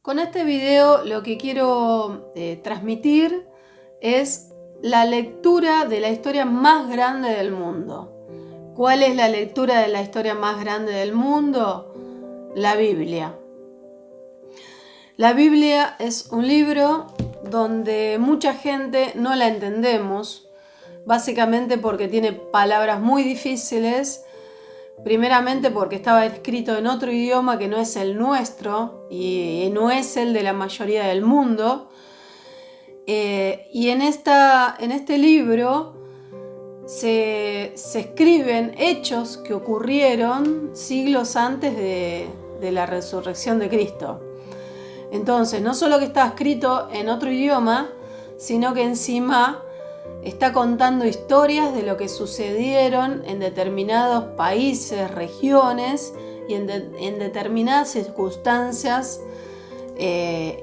Con este video lo que quiero transmitir es la lectura de la historia más grande del mundo. ¿Cuál es la lectura de la historia más grande del mundo? La Biblia. La Biblia es un libro donde mucha gente no la entendemos, básicamente porque tiene palabras muy difíciles. Primeramente porque estaba escrito en otro idioma que no es el nuestro y no es el de la mayoría del mundo. Y en este libro se escriben hechos que ocurrieron siglos antes de la resurrección de Cristo. Entonces, no solo que está escrito en otro idioma, sino que encima está contando historias de lo que sucedieron en determinados países, regiones y en determinadas circunstancias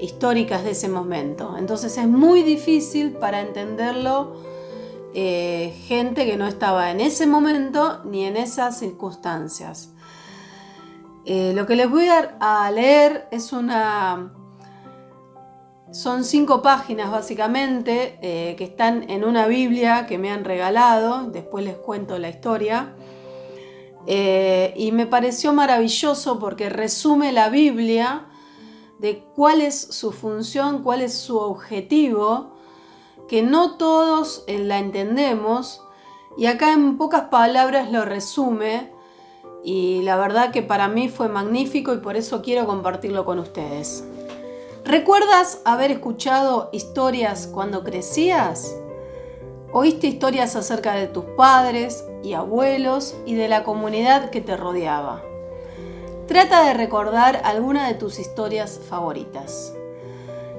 históricas de ese momento. Entonces es muy difícil para entenderlo gente que no estaba en ese momento ni en esas circunstancias. Lo que les voy a leer son 5 páginas básicamente que están en una Biblia que me han regalado. Después les cuento la historia. Y me pareció maravilloso porque resume la Biblia de cuál es su función, cuál es su objetivo, que no todos la entendemos. Y acá en pocas palabras lo resume. Y la verdad que para mí fue magnífico y por eso quiero compartirlo con ustedes. ¿Recuerdas haber escuchado historias cuando crecías? ¿Oíste historias acerca de tus padres y abuelos y de la comunidad que te rodeaba? Trata de recordar alguna de tus historias favoritas.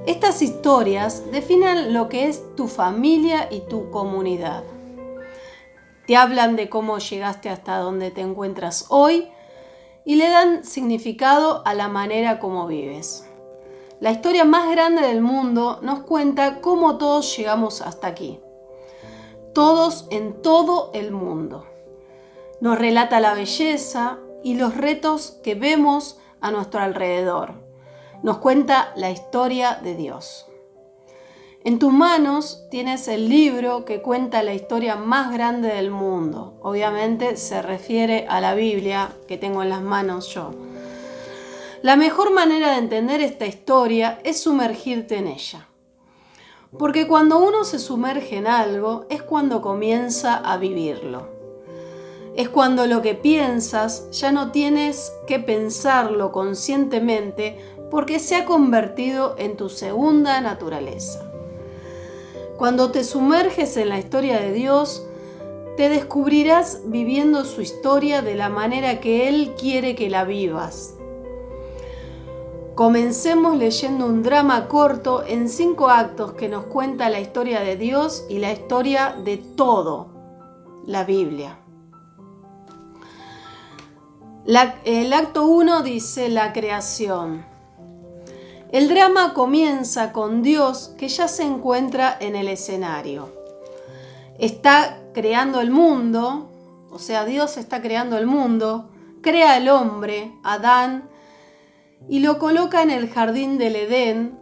Estas historias definen lo que es tu familia y tu comunidad. Te hablan de cómo llegaste hasta donde te encuentras hoy y le dan significado a la manera como vives. La historia más grande del mundo nos cuenta cómo todos llegamos hasta aquí. Todos en todo el mundo. Nos relata la belleza y los retos que vemos a nuestro alrededor. Nos cuenta la historia de Dios. En tus manos tienes el libro que cuenta la historia más grande del mundo. Obviamente se refiere a la Biblia que tengo en las manos yo. La mejor manera de entender esta historia es sumergirte en ella. Porque cuando uno se sumerge en algo es cuando comienza a vivirlo. Es cuando lo que piensas ya no tienes que pensarlo conscientemente porque se ha convertido en tu segunda naturaleza. Cuando te sumerges en la historia de Dios, te descubrirás viviendo su historia de la manera que Él quiere que la vivas. Comencemos leyendo un drama corto en 5 actos que nos cuenta la historia de Dios y la historia de todo, la Biblia. El acto 1 dice la creación. El drama comienza con Dios que ya se encuentra en el escenario. Está creando el mundo, o sea, Dios está creando el mundo, crea al hombre, Adán, y lo coloca en el jardín del Edén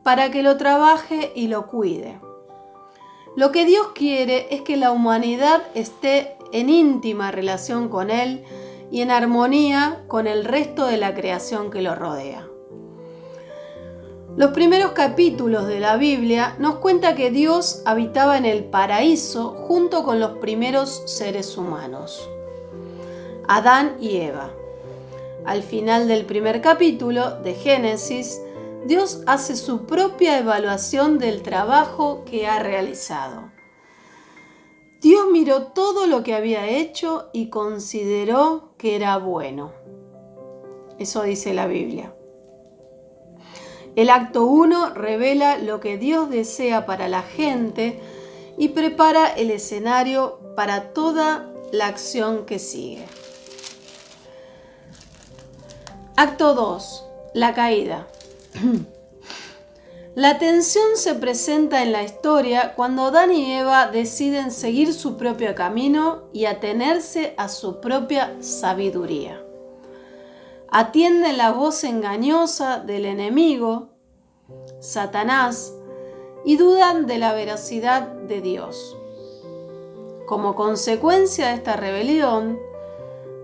para que lo trabaje y lo cuide. Lo que Dios quiere es que la humanidad esté en íntima relación con Él y en armonía con el resto de la creación que lo rodea. Los primeros capítulos de la Biblia nos cuenta que Dios habitaba en el paraíso junto con los primeros seres humanos, Adán y Eva. Al final del primer capítulo de Génesis, Dios hace su propia evaluación del trabajo que ha realizado. Dios miró todo lo que había hecho y consideró que era bueno. Eso dice la Biblia. El acto 1 revela lo que Dios desea para la gente y prepara el escenario para toda la acción que sigue. Acto 2. La caída. La tensión se presenta en la historia cuando Adán y Eva deciden seguir su propio camino y atenerse a su propia sabiduría. atienden la voz engañosa del enemigo, Satanás, y dudan de la veracidad de Dios. Como consecuencia de esta rebelión,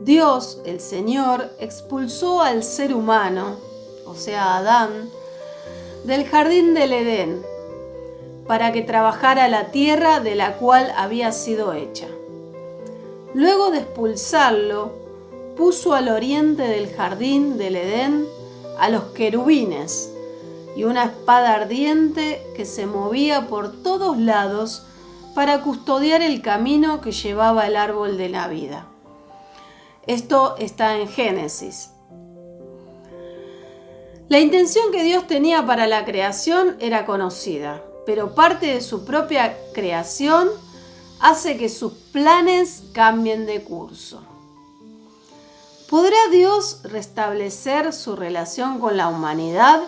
Dios, el Señor, expulsó al ser humano, o sea, a Adán, del jardín del Edén, para que trabajara la tierra de la cual había sido hecha. Luego de expulsarlo, puso al oriente del jardín del Edén a los querubines y una espada ardiente que se movía por todos lados para custodiar el camino que llevaba el árbol de la vida. Esto está en Génesis. La intención que Dios tenía para la creación era conocida, pero parte de su propia creación hace que sus planes cambien de curso. ¿Podrá Dios restablecer su relación con la humanidad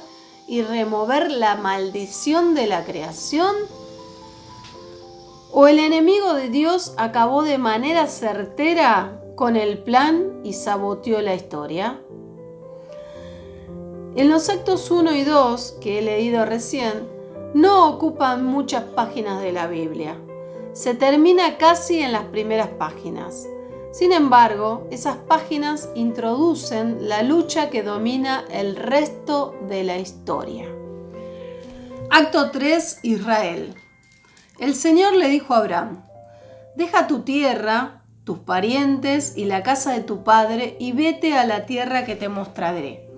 y remover la maldición de la creación? ¿O el enemigo de Dios acabó de manera certera con el plan y saboteó la historia? En los actos 1 y 2, que he leído recién, no ocupan muchas páginas de la Biblia. Se termina casi en las primeras páginas. Sin embargo, esas páginas introducen la lucha que domina el resto de la historia. Acto 3, Israel. El Señor le dijo a Abraham: deja tu tierra, tus parientes y la casa de tu padre y vete a la tierra que te mostraré.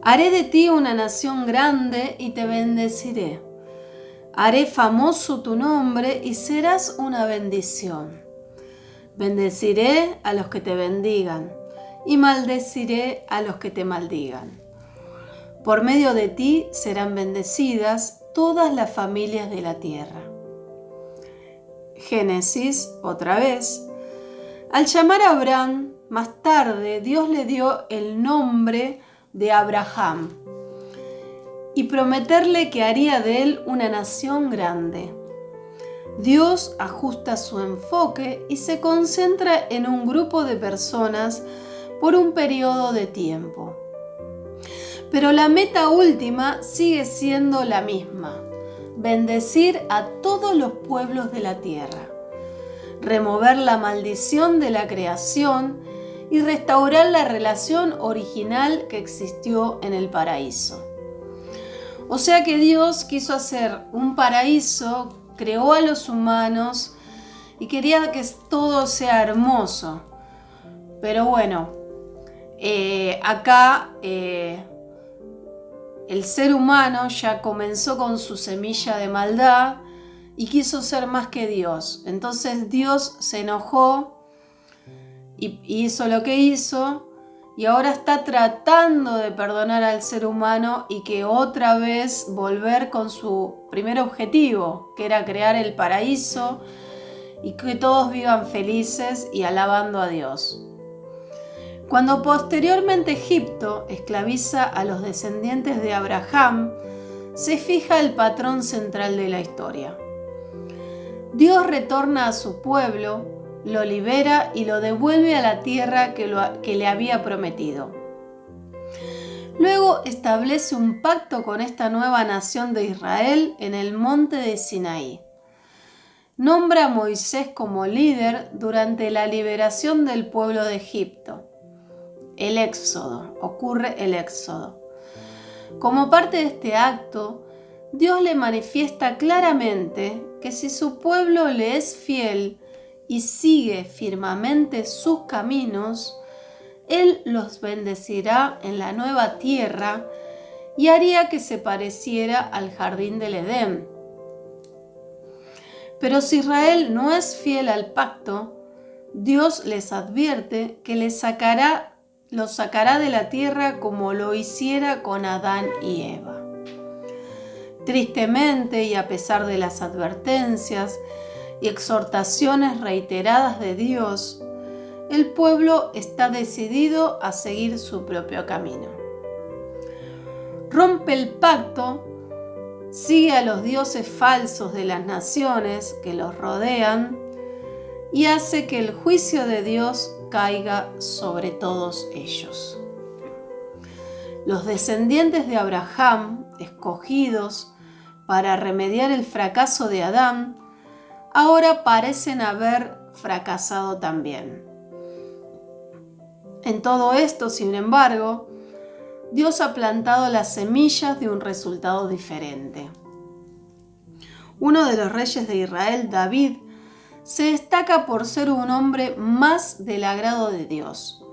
Haré de ti una nación grande y te bendeciré. Haré famoso tu nombre y serás una bendición. Bendeciré a los que te bendigan y maldeciré a los que te maldigan. Por medio de ti serán bendecidas todas las familias de la tierra. Génesis, otra vez. Al llamar a Abraham, más tarde Dios le dio el nombre de Abraham y prometerle que haría de él una nación grande. Dios ajusta su enfoque y se concentra en un grupo de personas por un periodo de tiempo. Pero la meta última sigue siendo la misma: bendecir a todos los pueblos de la tierra, remover la maldición de la creación y restaurar la relación original que existió en el paraíso. O sea que Dios quiso hacer un paraíso, creó a los humanos y quería que todo sea hermoso. Pero bueno, acá el ser humano ya comenzó con su semilla de maldad y quiso ser más que Dios. Entonces Dios se enojó y hizo lo que hizo, y ahora está tratando de perdonar al ser humano y que otra vez volver con su primer objetivo, que era crear el paraíso y que todos vivan felices y alabando a Dios. Cuando posteriormente Egipto esclaviza a los descendientes de Abraham, se fija el patrón central de la historia. Dios retorna a su pueblo, lo libera y lo devuelve a la tierra que le había prometido. Luego establece un pacto con esta nueva nación de Israel en el monte de Sinaí. Nombra a Moisés como líder durante la liberación del pueblo de Egipto. Ocurre el éxodo. Como parte de este acto, Dios le manifiesta claramente que si su pueblo le es fiel y sigue firmemente sus caminos, Él los bendecirá en la nueva tierra y haría que se pareciera al jardín del Edén. Pero si Israel no es fiel al pacto, Dios les advierte que los sacará de la tierra como lo hiciera con Adán y Eva. Tristemente, y a pesar de las advertencias y exhortaciones reiteradas de Dios, el pueblo está decidido a seguir su propio camino. Rompe el pacto, sigue a los dioses falsos de las naciones que los rodean y hace que el juicio de Dios caiga sobre todos ellos. Los descendientes de Abraham, escogidos para remediar el fracaso de Adán, ahora parecen haber fracasado también. En todo esto, sin embargo, Dios ha plantado las semillas de un resultado diferente. Uno de los reyes de Israel, David, se destaca por ser un hombre más del agrado de Dios.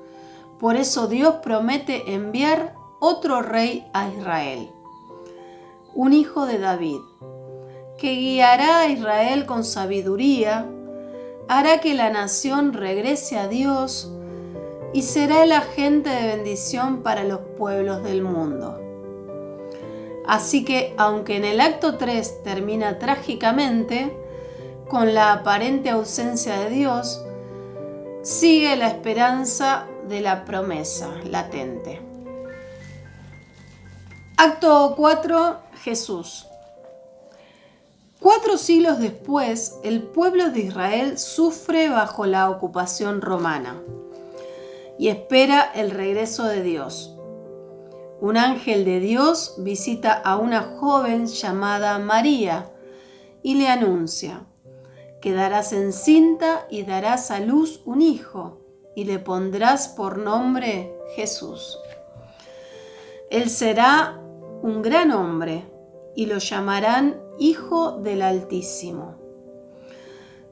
Por eso Dios promete enviar otro rey a Israel, un hijo de David, que guiará a Israel con sabiduría, hará que la nación regrese a Dios y será el agente de bendición para los pueblos del mundo. Así que, aunque en el acto 3 termina trágicamente, con la aparente ausencia de Dios, sigue la esperanza de la promesa latente. Acto 4. Jesús. 4 siglos después, el pueblo de Israel sufre bajo la ocupación romana y espera el regreso de Dios. Un ángel de Dios visita a una joven llamada María y le anuncia: quedarás encinta y darás a luz un hijo y le pondrás por nombre Jesús. Él será un gran hombre y lo llamarán Hijo del Altísimo.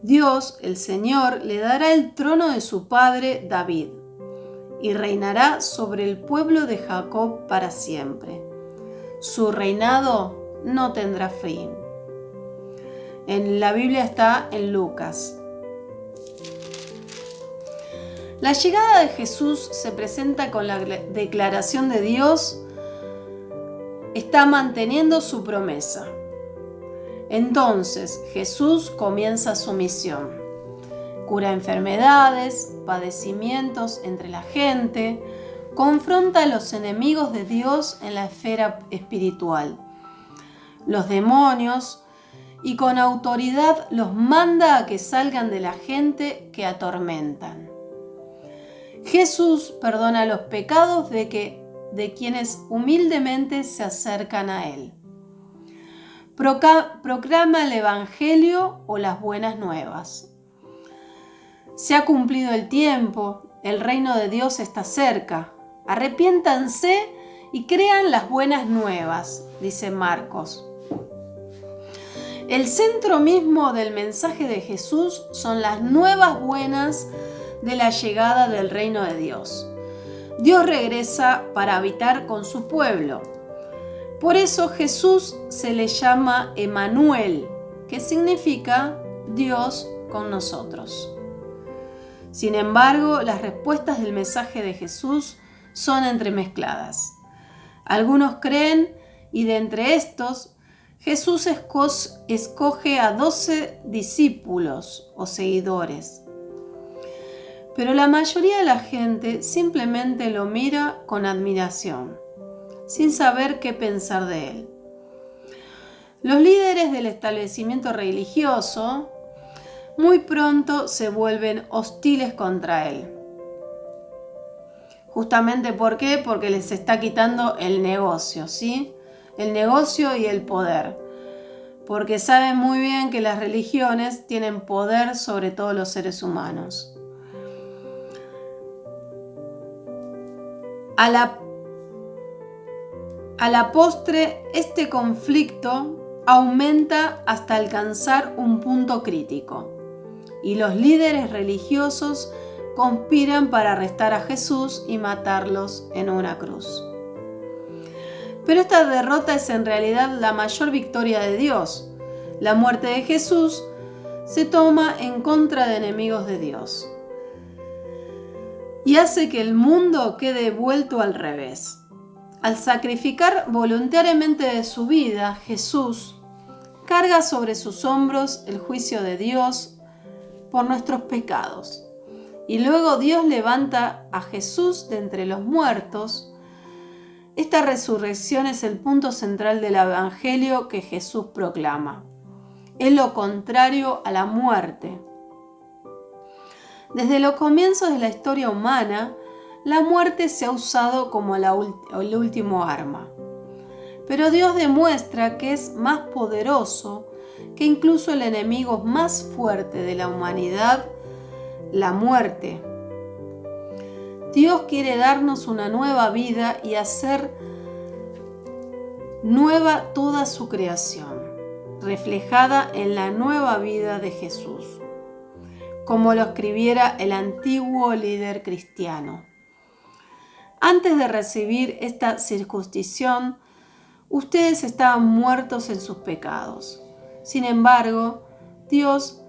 Dios, el Señor, le dará el trono de su padre David y reinará sobre el pueblo de Jacob para siempre. Su reinado no tendrá fin. En la Biblia está en Lucas. La llegada de Jesús se presenta con la declaración de Dios: está manteniendo su promesa. Entonces Jesús comienza su misión. Cura enfermedades, padecimientos entre la gente, confronta a los enemigos de Dios en la esfera espiritual, los demonios, y con autoridad los manda a que salgan de la gente que atormentan. Jesús perdona los pecados de quienes humildemente se acercan a Él. Proclama el Evangelio o las buenas nuevas. Se ha cumplido el tiempo, el reino de Dios está cerca. Arrepiéntanse y crean las buenas nuevas, dice Marcos. El centro mismo del mensaje de Jesús son las nuevas buenas de la llegada del reino de Dios. Dios regresa para habitar con su pueblo. Por eso Jesús se le llama Emmanuel, que significa Dios con nosotros. Sin embargo, las respuestas del mensaje de Jesús son entremezcladas. Algunos creen, y de entre estos, Jesús escoge a 12 discípulos o seguidores. Pero la mayoría de la gente simplemente lo mira con admiración, sin saber qué pensar de él. Los líderes del establecimiento religioso muy pronto se vuelven hostiles contra él. Justamente ¿por qué? Porque les está quitando el negocio, ¿sí? El negocio y el poder. Porque saben muy bien que las religiones tienen poder sobre todos los seres humanos. A la postre, este conflicto aumenta hasta alcanzar un punto crítico, y los líderes religiosos conspiran para arrestar a Jesús y matarlos en una cruz. Pero esta derrota es en realidad la mayor victoria de Dios. La muerte de Jesús se toma en contra de enemigos de Dios y hace que el mundo quede vuelto al revés. Al sacrificar voluntariamente de su vida, Jesús carga sobre sus hombros el juicio de Dios por nuestros pecados. Y luego Dios levanta a Jesús de entre los muertos. Esta resurrección es el punto central del Evangelio que Jesús proclama. Es lo contrario a la muerte. Desde los comienzos de la historia humana, la muerte se ha usado como el último arma. Pero Dios demuestra que es más poderoso que incluso el enemigo más fuerte de la humanidad, la muerte. Dios quiere darnos una nueva vida y hacer nueva toda su creación, reflejada en la nueva vida de Jesús, como lo escribiera el antiguo líder cristiano. Antes de recibir esta circuncisión, ustedes estaban muertos en sus pecados. Sin embargo, Dios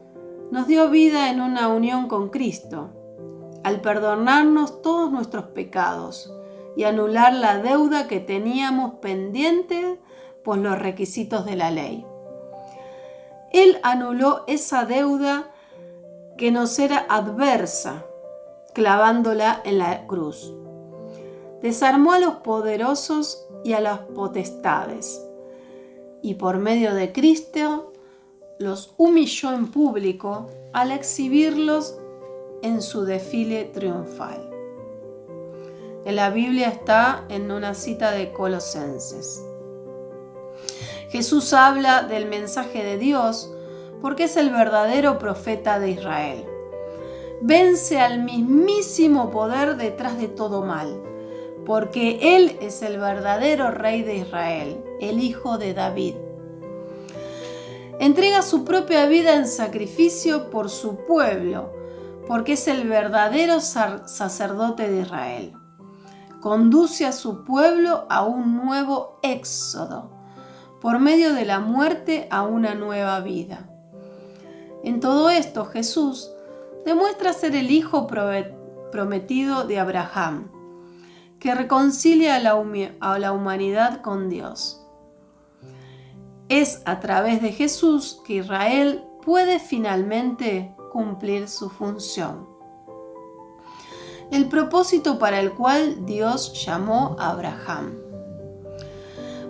nos dio vida en una unión con Cristo, al perdonarnos todos nuestros pecados y anular la deuda que teníamos pendiente por los requisitos de la ley. Él anuló esa deuda que nos era adversa, clavándola en la cruz. Desarmó a los poderosos y a las potestades, y por medio de Cristo los humilló en público al exhibirlos en su desfile triunfal. En la Biblia está en una cita de Colosenses. Jesús habla del mensaje de Dios porque es el verdadero profeta de Israel. Vence al mismísimo poder detrás de todo mal, porque Él es el verdadero Rey de Israel, el Hijo de David. Entrega su propia vida en sacrificio por su pueblo, porque es el verdadero sacerdote de Israel. Conduce a su pueblo a un nuevo éxodo, por medio de la muerte a una nueva vida. En todo esto, Jesús demuestra ser el Hijo prometido de Abraham, que reconcilia a la humanidad con Dios. Es a través de Jesús que Israel puede finalmente cumplir su función. El propósito para el cual Dios llamó a Abraham.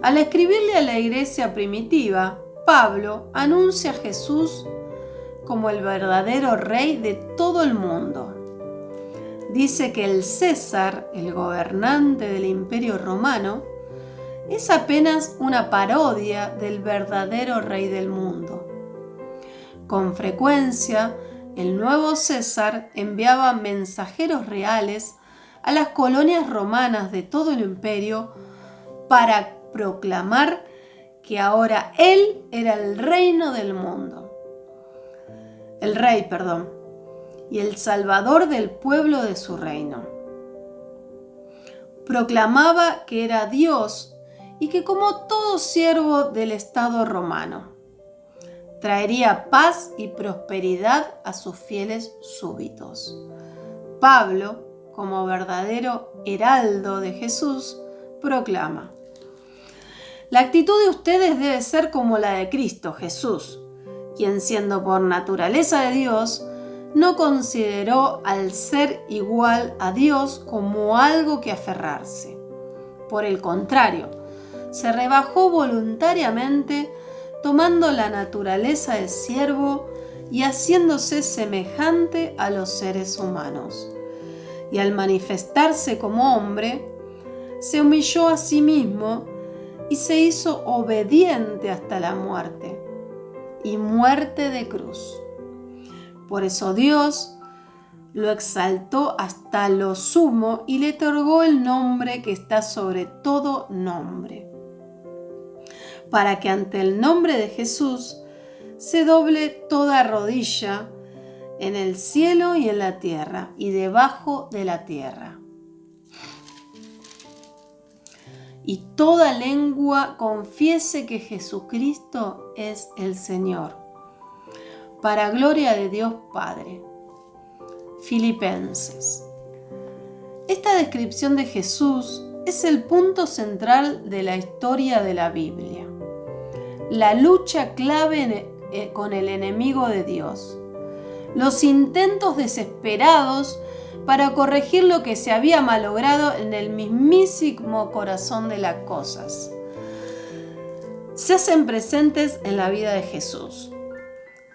Al escribirle a la iglesia primitiva, Pablo anuncia a Jesús como el verdadero rey de todo el mundo. Dice que el César, el gobernante del Imperio Romano, es apenas una parodia del verdadero rey del mundo. Con frecuencia, el nuevo César enviaba mensajeros reales a las colonias romanas de todo el imperio para proclamar que ahora él era el reino del mundo. El rey, y el salvador del pueblo de su reino. Proclamaba que era Dios y que como todo siervo del Estado romano, traería paz y prosperidad a sus fieles súbditos. Pablo, como verdadero heraldo de Jesús, proclama: la actitud de ustedes debe ser como la de Cristo Jesús, quien siendo por naturaleza de Dios, no consideró al ser igual a Dios como algo que aferrarse. Por el contrario, se rebajó voluntariamente, tomando la naturaleza de siervo y haciéndose semejante a los seres humanos. Y al manifestarse como hombre, se humilló a sí mismo y se hizo obediente hasta la muerte, y muerte de cruz. Por eso Dios lo exaltó hasta lo sumo y le otorgó el nombre que está sobre todo nombre, para que ante el nombre de Jesús se doble toda rodilla en el cielo y en la tierra y debajo de la tierra, y toda lengua confiese que Jesucristo es el Señor, para gloria de Dios Padre. Filipenses. Esta descripción de Jesús es el punto central de la historia de la Biblia. La lucha clave con el enemigo de Dios. Los intentos desesperados para corregir lo que se había malogrado en el mismísimo corazón de las cosas. Se hacen presentes en la vida de Jesús.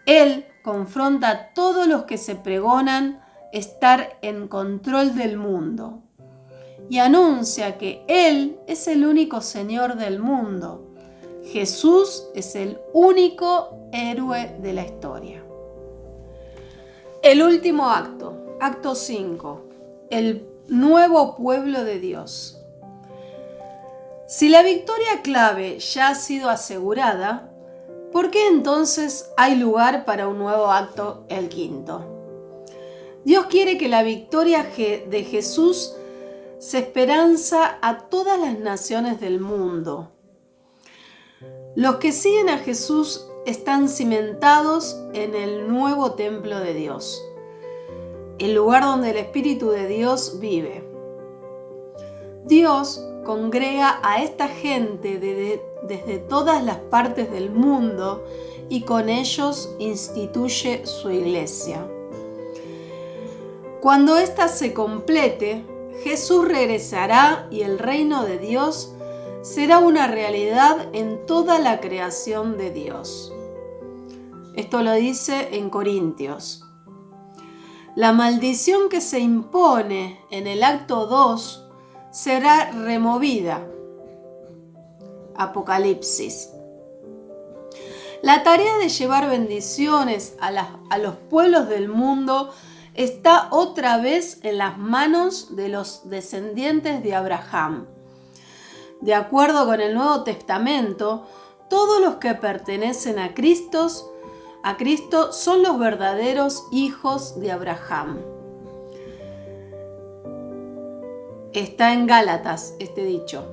Él confronta a todos los que se pregonan estar en control del mundo, y anuncia que Él es el único Señor del mundo. Jesús es el único héroe de la historia. El último acto, acto 5, el nuevo pueblo de Dios. Si la victoria clave ya ha sido asegurada, ¿por qué entonces hay lugar para un nuevo acto, el quinto? Dios quiere que la victoria de Jesús se esperanza a todas las naciones del mundo. Los que siguen a Jesús están cimentados en el nuevo templo de Dios, el lugar donde el Espíritu de Dios vive. Dios congrega a esta gente desde todas las partes del mundo y con ellos instituye su iglesia. Cuando ésta se complete, Jesús regresará y el reino de Dios será una realidad en toda la creación de Dios. Esto lo dice en Corintios. La maldición que se impone en el acto 2 será removida. Apocalipsis. La tarea de llevar bendiciones a los pueblos del mundo está otra vez en las manos de los descendientes de Abraham. De acuerdo con el Nuevo Testamento, todos los que pertenecen a Cristo son los verdaderos hijos de Abraham. Está en Gálatas este dicho.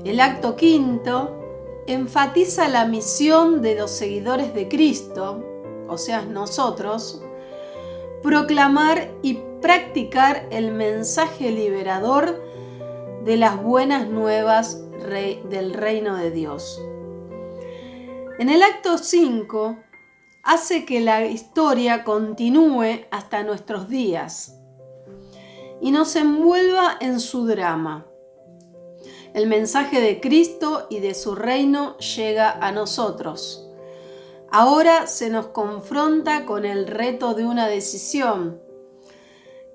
El acto quinto enfatiza la misión de los seguidores de Cristo, o sea, nosotros, proclamar y practicar el mensaje liberador de las buenas nuevas del reino de Dios. En el acto 5 hace que la historia continúe hasta nuestros días y nos envuelva en su drama. El mensaje de Cristo y de su reino llega a nosotros. Ahora se nos confronta con el reto de una decisión.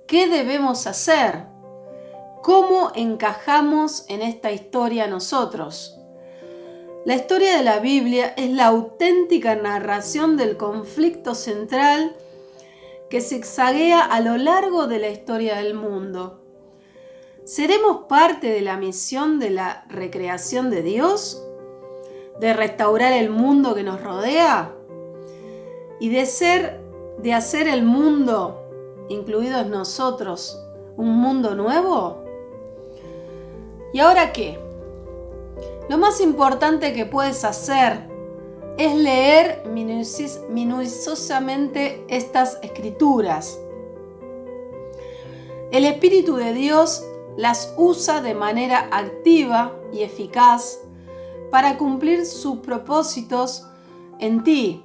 ¿Qué debemos hacer? ¿Cómo encajamos en esta historia nosotros? La historia de la Biblia es la auténtica narración del conflicto central que zigzaguea a lo largo de la historia del mundo. ¿Seremos parte de la misión de la recreación de Dios? ¿De restaurar el mundo que nos rodea? ¿Y de hacer el mundo, incluidos nosotros, un mundo nuevo? ¿Y ahora qué? Lo más importante que puedes hacer es leer minuciosamente estas escrituras. El Espíritu de Dios las usa de manera activa y eficaz para cumplir sus propósitos en ti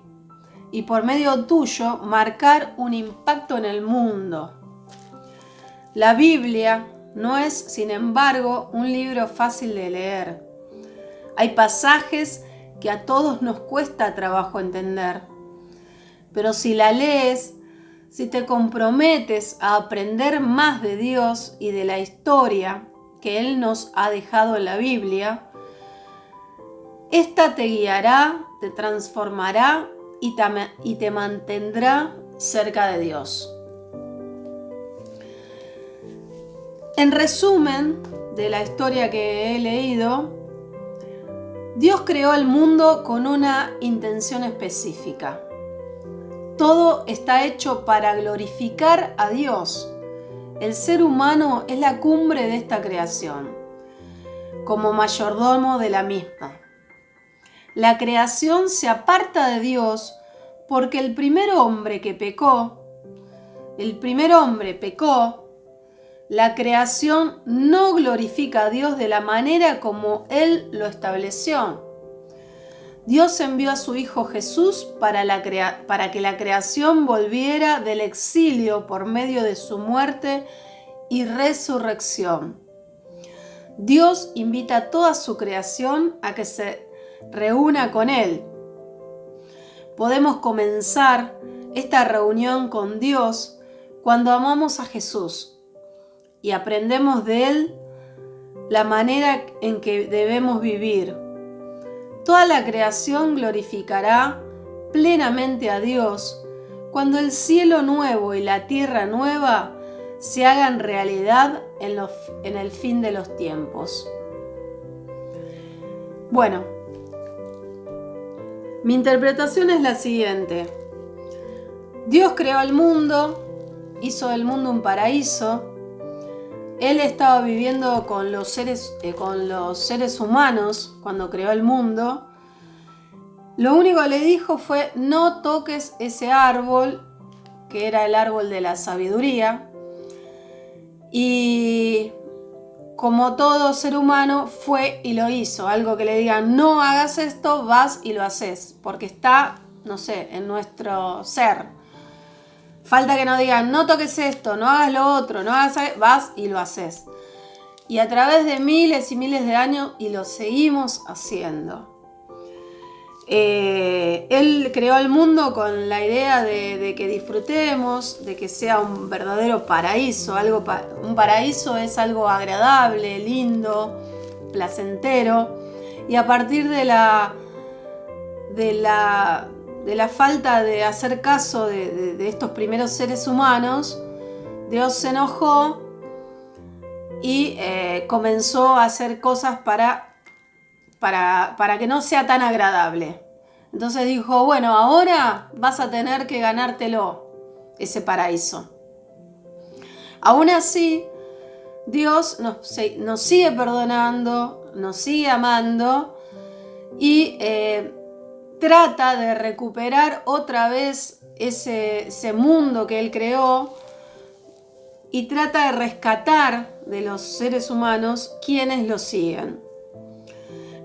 y por medio tuyo marcar un impacto en el mundo. La Biblia no es, sin embargo, un libro fácil de leer. Hay pasajes que a todos nos cuesta trabajo entender, pero si la lees, si te comprometes a aprender más de Dios y de la historia que Él nos ha dejado en la Biblia, esta te guiará, te transformará y te mantendrá cerca de Dios. En resumen de la historia que he leído, Dios creó el mundo con una intención específica. Todo está hecho para glorificar a Dios. El ser humano es la cumbre de esta creación, como mayordomo de la misma. La creación se aparta de Dios porque el primer hombre pecó, la creación no glorifica a Dios de la manera como Él lo estableció. Dios envió a su Hijo Jesús para que la creación volviera del exilio por medio de su muerte y resurrección. Dios invita a toda su creación a que se reúna con Él. Podemos comenzar esta reunión con Dios cuando amamos a Jesús y aprendemos de Él la manera en que debemos vivir. Toda la creación glorificará plenamente a Dios cuando el cielo nuevo y la tierra nueva se hagan realidad en el fin de los tiempos. Bueno, mi interpretación es la siguiente. Dios creó el mundo, hizo del mundo un paraíso. Él estaba viviendo con los seres humanos cuando creó el mundo. Lo único que le dijo fue: no toques ese árbol, que era el árbol de la sabiduría. Y como todo ser humano, fue y lo hizo. Algo que le digan: no hagas esto, vas y lo haces, porque está, no sé, en nuestro ser. Falta que nos digan: no toques esto, no hagas lo otro, no hagas, vas y lo haces. Y a través de miles y miles de años, y lo seguimos haciendo. Él creó el mundo con la idea de que disfrutemos, de que sea un verdadero paraíso. Un paraíso es algo agradable, lindo, placentero. Y a partir de la falta de hacer caso de estos primeros seres humanos, Dios se enojó y comenzó a hacer cosas para que no sea tan agradable. Entonces dijo: bueno, ahora vas a tener que ganártelo, ese paraíso. Aún así, Dios nos sigue perdonando, nos sigue amando y trata de recuperar otra vez ese mundo que Él creó, y trata de rescatar de los seres humanos quienes lo siguen.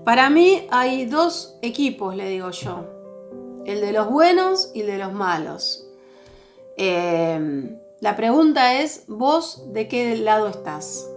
Para mí hay dos equipos, le digo yo: el de los buenos y el de los malos. La pregunta es: ¿vos de qué lado estás?